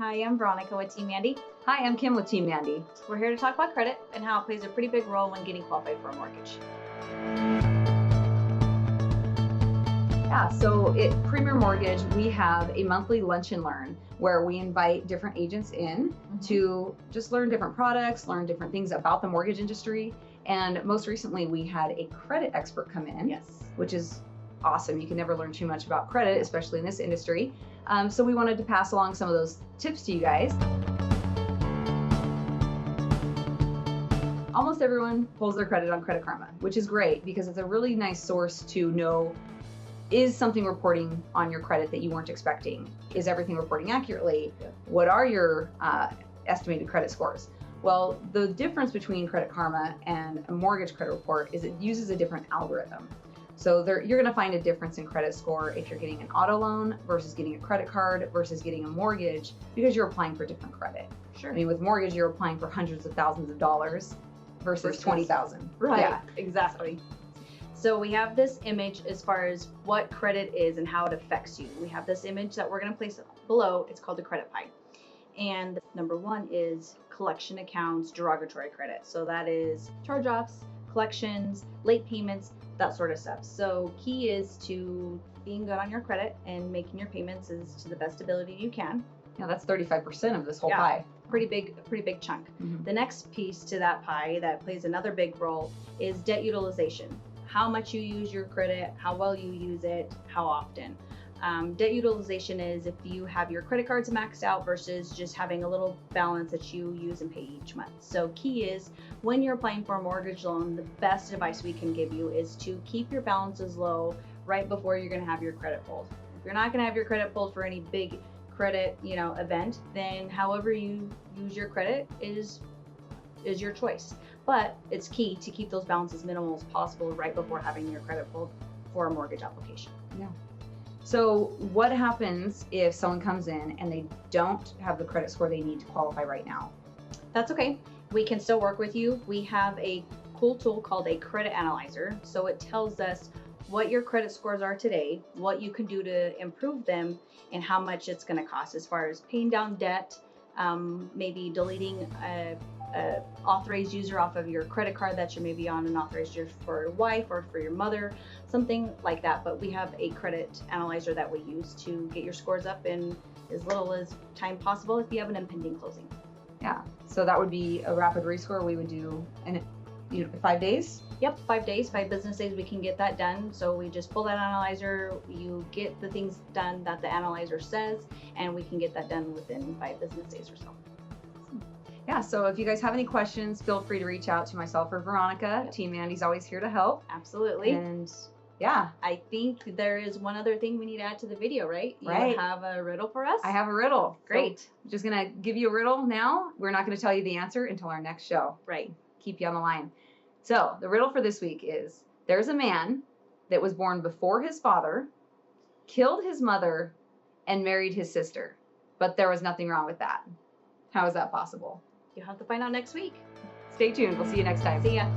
Hi, I'm Veronica with Team Mandi. Hi, I'm Kim with Team Mandi. We're here to talk about credit and how it plays a pretty big role when getting qualified for a mortgage. Yeah, so at Premier Mortgage, we have a monthly lunch and learn where we invite different agents in to just learn different products, learn different things about the mortgage industry. And most recently, we had a credit expert come in, Yes. which is awesome. You can never learn too much about credit, especially in this industry. So we wanted to pass along some of those tips to you guys. Almost everyone pulls their credit on Credit Karma, which is great because it's a really nice source to know, is something reporting on your credit that you weren't expecting? Is everything reporting accurately? What are your estimated credit scores? Well, the difference between Credit Karma and a mortgage credit report is it uses a different algorithm. So you're going to find a difference in credit score if you're getting an auto loan versus getting a credit card versus getting a mortgage, because you're applying for different credit. Sure. I mean, with mortgage, you're applying for hundreds of thousands of dollars versus 20,000. Right. Yeah. Exactly. So we have this image as far as what credit is and how it affects you. We have this image that we're going to place below. It's called the credit pie. And number one is collection accounts, derogatory credit. So that is charge-offs, collections, late payments, that sort of stuff. So key is to being good on your credit and making your payments as to the best ability you can. Yeah, that's 35% of this whole pie. Pretty big chunk. The next piece to that pie that plays another big role is debt utilization. How much you use your credit, how well you use it, how often. Debt utilization is if you have your credit cards maxed out versus just having a little balance that you use and pay each month. So key is when you're applying for a mortgage loan, the best advice we can give you is to keep your balances low right before you're going to have your credit pulled. If you're not going to have your credit pulled for any big credit, event, then however you use your credit is your choice. But it's key to keep those balances minimal as possible right before having your credit pulled for a mortgage application. Yeah. So what happens if someone comes in and they don't have the credit score they need to qualify right now? That's okay. We can still work with you. We have a cool tool called a credit analyzer. So it tells us what your credit scores are today, what you can do to improve them, and how much it's going to cost as far as paying down debt, maybe deleting a authorized user off of your credit card that you're maybe on an authorized user for your wife or for your mother, something like that. But we have a credit analyzer that we use to get your scores up in as little as time possible if you have an impending closing. Yeah, so that would be a rapid rescore we would do in 5 days? Yep, 5 days, 5 business days, we can get that done. So we just pull that analyzer, you get the things done that the analyzer says, and we can get that done within 5 business days or so. Yeah, so if you guys have any questions, feel free to reach out to myself or Veronica. Yep. Team Mandi's always here to help. Absolutely. And yeah. I think there is one other thing we need to add to the video, right? Right. You have a riddle for us? I have a riddle. Great. So I'm just going to give you a riddle now. We're not going to tell you the answer until our next show. Right. Keep you on the line. So the riddle for this week is, there's a man that was born before his father, killed his mother, and married his sister. But there was nothing wrong with that. How is that possible? You'll have to find out next week. Stay tuned. We'll see you next time. See ya.